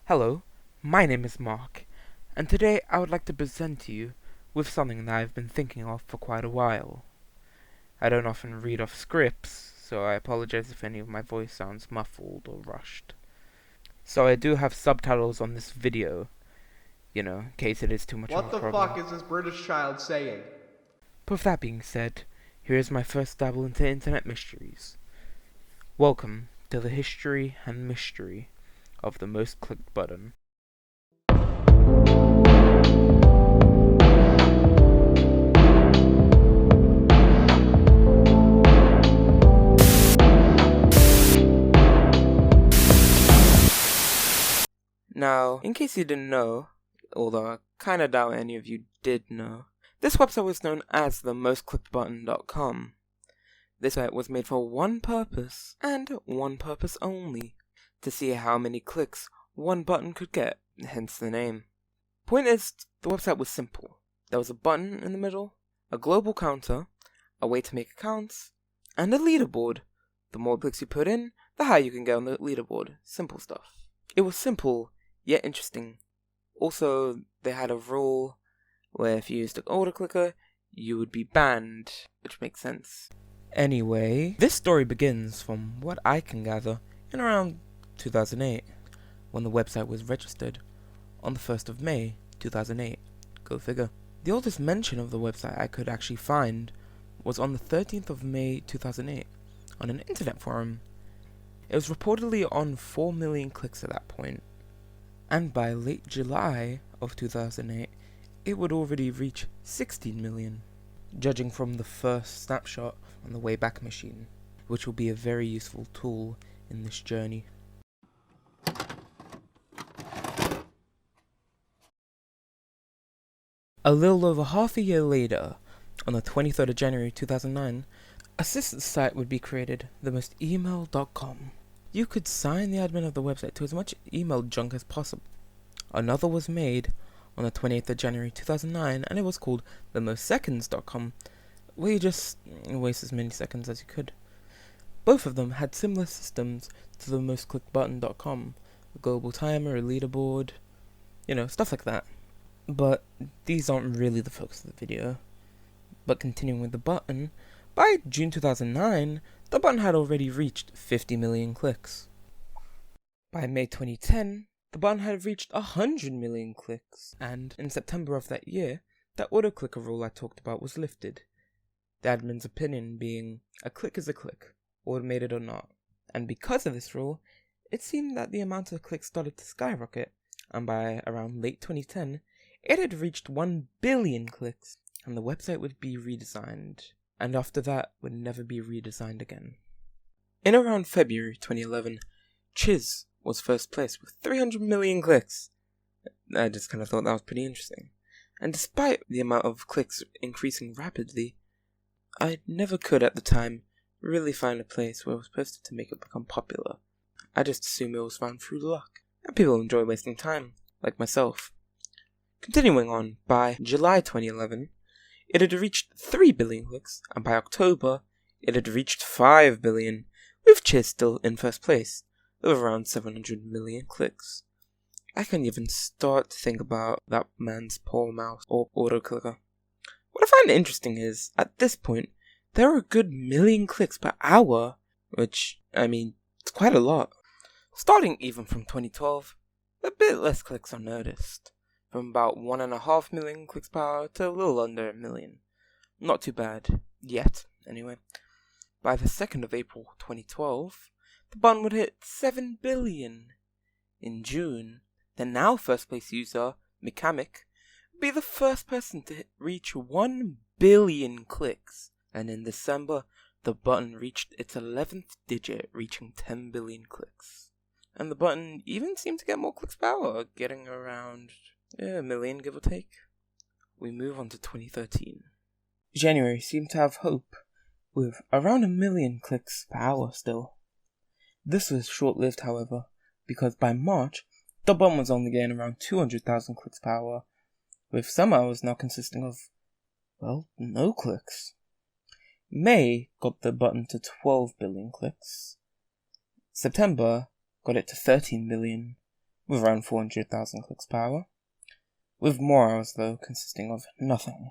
Hello, my name is Mark, and today I would like to present to you with something that I've been thinking of for quite a while. I don't often read off scripts, so I apologize if any of my voice sounds muffled or rushed. So I do have subtitles on this video, in case it is too much of What a the problem. fuck is this British child saying? But with that being said, here is my first dabble into internet mysteries. Welcome to the history and mystery of the most clicked button. Now, in case you didn't know, although I kinda doubt any of you did know, this website was known as the mostclickedbutton.com. This site was made for one purpose, and one purpose only, to see how many clicks one button could get, hence the name. Point is, the website was simple. There was a button in the middle, a global counter, a way to make accounts, and a leaderboard. The more clicks you put in, the higher you can get on the leaderboard. Simple stuff. It was simple, yet interesting. Also, they had a rule where if you used an auto clicker, you would be banned, which makes sense. Anyway, this story begins, from what I can gather, in around 2008, when the website was registered on the 1st of May 2008. Go figure. The oldest mention of the website I could actually find was on the 13th of May 2008 on an internet forum. It was reportedly on 4 million clicks at that point, and by late July of 2008, it would already reach 16 million, judging from the first snapshot on the Wayback Machine, which will be a very useful tool in this journey. A little over half a year later, on the 23rd of January 2009, a sister site would be created, themostemail.com. You could sign the admin of the website to as much email junk as possible. Another was made on the 28th of January 2009, and it was called themostseconds.com, where you just waste as many seconds as you could. Both of them had similar systems to the mostclickedbutton.com, a global timer, a leaderboard, stuff like that. But these aren't really the focus of the video. But continuing with the button, by June 2009, the button had already reached 50 million clicks. By May 2010, the button had reached 100 million clicks, and in September of that year, that auto-clicker rule I talked about was lifted. The admin's opinion being, a click is a click, automated or not. And because of this rule, it seemed that the amount of clicks started to skyrocket, and by around late 2010, it had reached 1 billion clicks, and the website would be redesigned, and after that would never be redesigned again. In around February 2011, Chiz was first place with 300 million clicks. I just kind of thought that was pretty interesting. And despite the amount of clicks increasing rapidly, I never could at the time really find a place where it was posted to make it become popular. I just assumed it was found through luck, and people enjoy wasting time, like myself. Continuing on, by July 2011, it had reached 3 billion clicks, and by October, it had reached 5 billion, with Chiz still in first place, with around 700 million clicks. I can't even start to think about that man's poor mouse or auto-clicker. What I find interesting is, at this point, there are a good million clicks per hour, which, it's quite a lot. Starting even from 2012, a bit less clicks are noticed, from about 1.5 million clicks per hour to a little under a million. Not too bad, yet, anyway. By the 2nd of April 2012, the button would hit 7 billion. In June, the now first place user, Mikamic, would be the first person to reach 1 billion clicks, and in December, the button reached its 11th digit, reaching 10 billion clicks. And the button even seemed to get more clicks per hour, getting around a million, give or take. We move on to 2013. January seemed to have hope, with around 1 million clicks per hour still. This was short-lived, however, because by March, the button was only getting around 200,000 clicks per hour, with some hours now consisting of, no clicks. May got the button to 12 billion clicks. September got it to 13 billion. with around 400,000 clicks per hour, with more hours though consisting of nothing.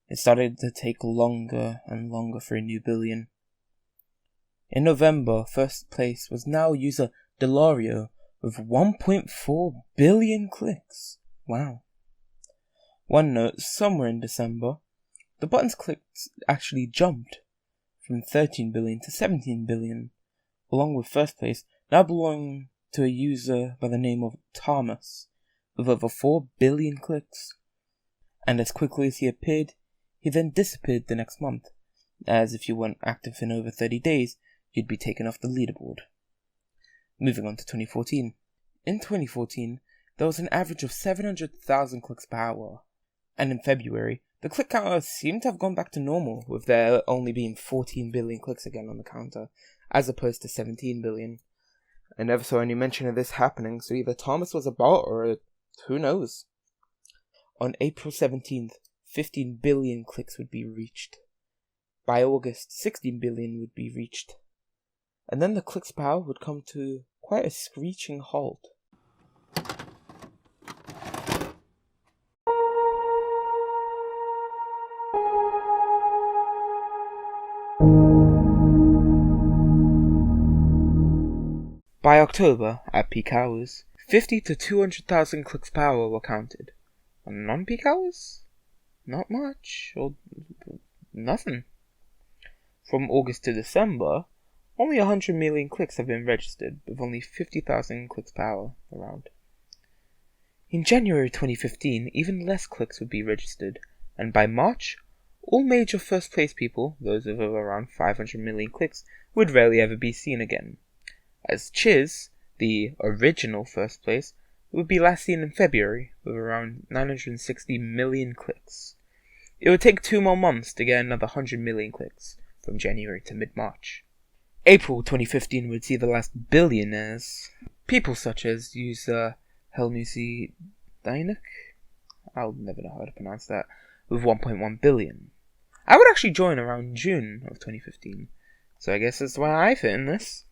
It started to take longer and longer for a new billion. In November, first place was now user Delario with 1.4 billion clicks. Wow. One note, somewhere in December, the button's clicks actually jumped from 13 billion to 17 billion, along with first place now belonging to a user by the name of Thomas, with over 4 billion clicks. And as quickly as he appeared, he then disappeared the next month, as if you weren't active in over 30 days, you'd be taken off the leaderboard. Moving on to 2014. In 2014, there was an average of 700,000 clicks per hour, and in February, the click counter seemed to have gone back to normal, with there only being 14 billion clicks again on the counter, as opposed to 17 billion. I never saw any mention of this happening, so either Thomas was a bot or who knows. On April 17th, 15 billion clicks would be reached. By August, 16 billion would be reached. And then the clicks per hour would come to quite a screeching halt. By October, at peak hours, 50 to 200,000 clicks per hour were counted. On non-peak hours? Not much, or nothing. From August to December, only 100 million clicks have been registered, with only 50,000 clicks per hour around. In January 2015, even less clicks would be registered, and by March, all major first place people, those with around 500 million clicks, would rarely ever be seen again. As Chiz, the original first place, would be last seen in February, with around 960 million clicks. It would take 2 more months to get another 100 million clicks, from January to mid-March. April 2015 would see the last billionaires, people such as user Helmusi Dainik, I'll never know how to pronounce that, with 1.1 billion. I would actually join around June of 2015, so I guess that's why I fit in this.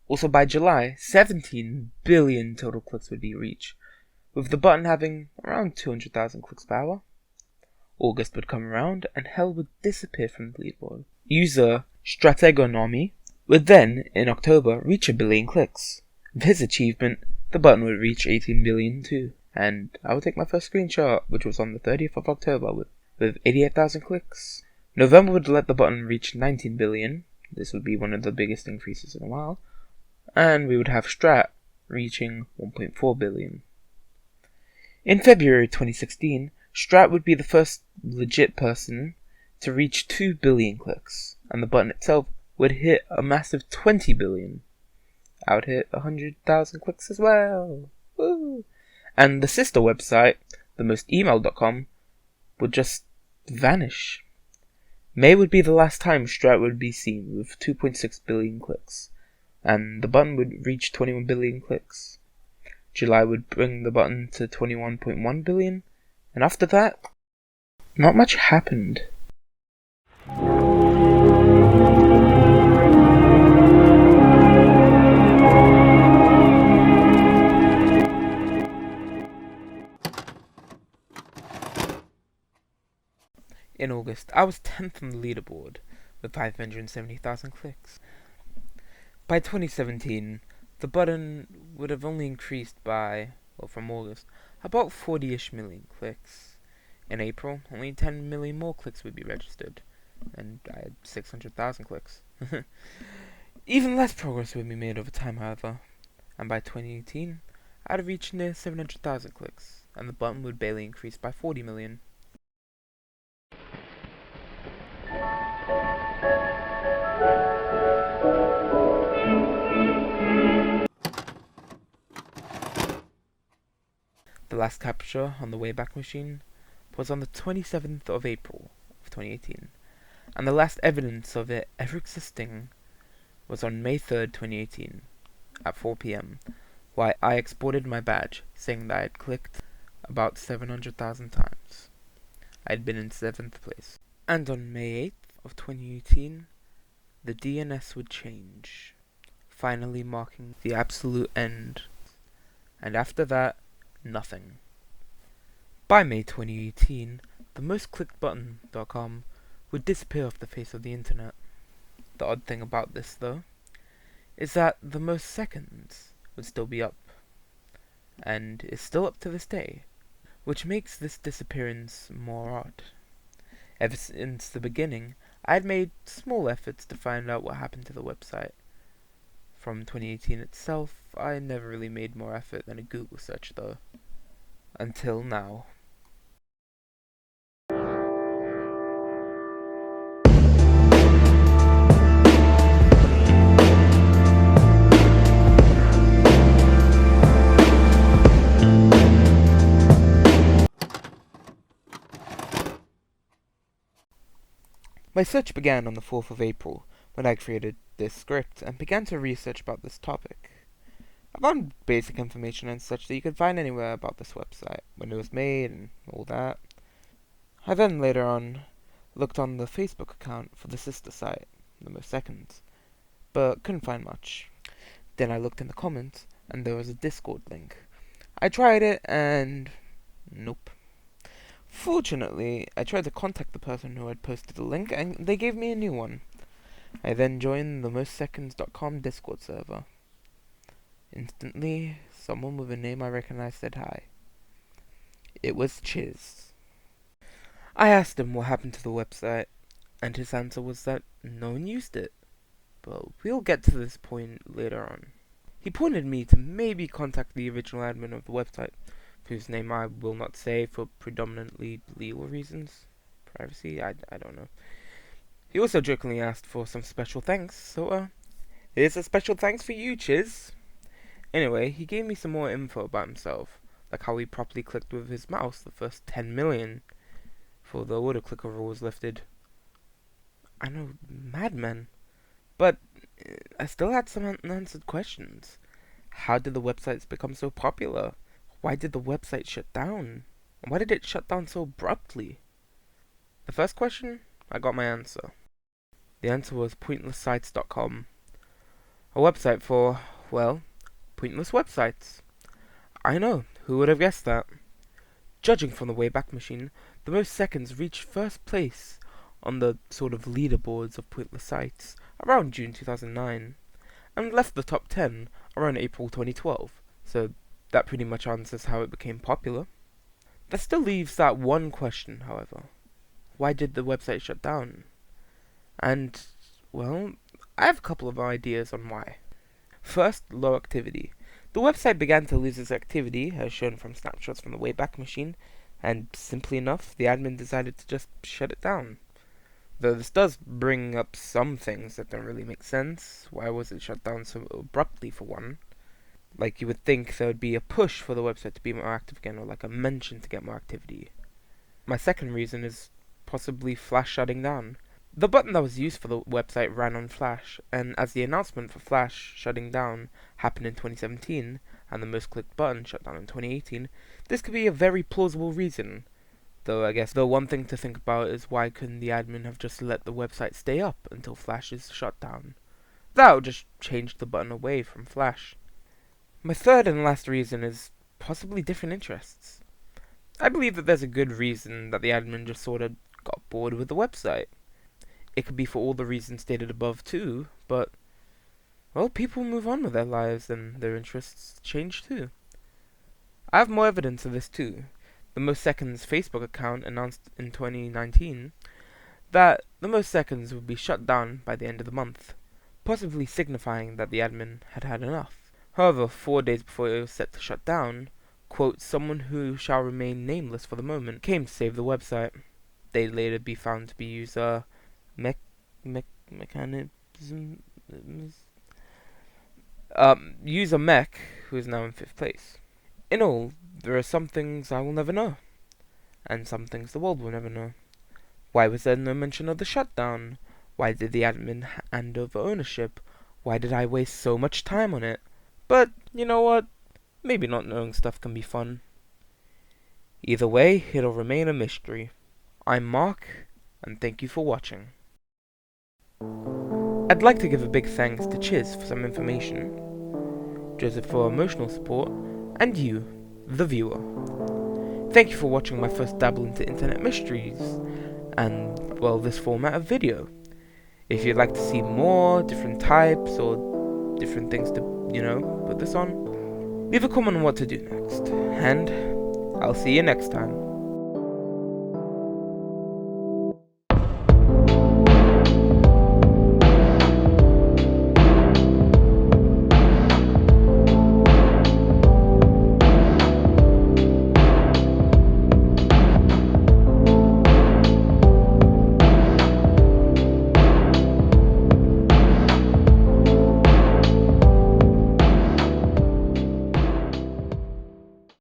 Also by July, 17 billion total clicks would be reached, with the button having around 200,000 clicks per hour. August would come around, and Hell would disappear from the leaderboard. User Strategonomy would then, in October, reach 1 billion clicks. With his achievement, the button would reach 18 billion too, and I would take my first screenshot, which was on the 30th of October, with 88,000 clicks. November would let the button reach 19 billion, this would be one of the biggest increases in a while, and we would have Strat reaching 1.4 billion. In February 2016, Strat would be the first legit person to reach 2 billion clicks, and the button itself would hit a massive 20 billion. I would hit 100,000 clicks as well. Woo! And the sister website, themostemail.com, would just vanish. May would be the last time Strat would be seen with 2.6 billion clicks, and the button would reach 21 billion clicks. July would bring the button to 21.1 billion, and after that, not much happened. In August, I was 10th on the leaderboard with 570,000 clicks. By 2017, the button would have only increased by, well, from August, about 40-ish million clicks. In April, only 10 million more clicks would be registered, and I had 600,000 clicks. Even less progress would be made over time, however, and by 2018, I'd have reached near 700,000 clicks, and the button would barely increase by 40 million. The last capture on the Wayback Machine was on the 27th of April of 2018, and the last evidence of it ever existing was on May 3rd, 2018, at 4 p.m, where I exported my badge saying that I had clicked about 700,000 times. I had been in 7th place. And on May 8th of 2018, the DNS would change, finally marking the absolute end and after that, nothing. By May 2018, the mostclickedbutton.com would disappear off the face of the internet. The odd thing about this, though, is that the most seconds would still be up, and is still up to this day, which makes this disappearance more odd. Ever since the beginning, I had made small efforts to find out what happened to the website. From 2018 itself, I never really made more effort than a Google search, though. Until now. My search began on the 4th of April, when I created this script and began to research about this topic. I found basic information and such that you could find anywhere about this website, when it was made and all that. I then later on looked on the Facebook account for the sister site, the most seconds, but couldn't find much. Then I looked in the comments, and there was a Discord link. I tried it, and nope. Fortunately, I tried to contact the person who had posted the link, and they gave me a new one. I then joined the mostseconds.com Discord server. Instantly, someone with a name I recognized said hi. It was Chiz. I asked him what happened to the website, and his answer was that no one used it. But we'll get to this point later on. He pointed me to maybe contact the original admin of the website, whose name I will not say for predominantly legal reasons. Privacy? I don't know. He also jokingly asked for some special thanks, so here's a special thanks for you, Chiz. Anyway, he gave me some more info about himself, like how he properly clicked with his mouse the first 10 million before the auto-clicker rule was lifted. I know, madman. But I still had some unanswered questions. How did the websites become so popular? Why did the website shut down? Why did it shut down so abruptly? The first question, I got my answer. The answer was pointlesssites.com. A website for, well, pointless websites. I know, who would have guessed that? Judging from the Wayback Machine, the most seconds reached first place on the sort of leaderboards of pointless sites around June 2009, and left the top 10 around April 2012, so that pretty much answers how it became popular. That still leaves that one question, however. Why did the website shut down? And, well, I have a couple of ideas on why. First, low activity. The website began to lose its activity, as shown from snapshots from the Wayback Machine, and simply enough, the admin decided to just shut it down. Though this does bring up some things that don't really make sense. Why was it shut down so abruptly, for one? Like, you would think there would be a push for the website to be more active again, or like a mention to get more activity. My second reason is possibly Flash shutting down. The button that was used for the website ran on Flash, and as the announcement for Flash shutting down happened in 2017, and the most clicked button shut down in 2018, this could be a very plausible reason. Though I guess the one thing to think about is why couldn't the admin have just let the website stay up until Flash is shut down? That would just change the button away from Flash. My third and last reason is possibly different interests. I believe that there's a good reason that the admin just sort of got bored with the website. It could be for all the reasons stated above too, but, well, people move on with their lives and their interests change too. I have more evidence of this too. The Most Seconds Facebook account announced in 2019 that the Most Seconds would be shut down by the end of the month, possibly signifying that the admin had had enough. However, 4 days before it was set to shut down, quote, someone who shall remain nameless for the moment came to save the website. They'd later be found to be user user Mech, who is now in 5th place. In all, there are some things I will never know, and some things the world will never know. Why was there no mention of the shutdown? Why did the admin hand over ownership? Why did I waste so much time on it? But, you know what? Maybe not knowing stuff can be fun. Either way, it'll remain a mystery. I'm Mark, and thank you for watching. I'd like to give a big thanks to Chiz for some information, Joseph for emotional support, and you, the viewer. Thank you for watching my first dabble into internet mysteries, and, well, this format of video. If you'd like to see more, different types, or different things to, put this on, leave a comment on what to do next, and I'll see you next time.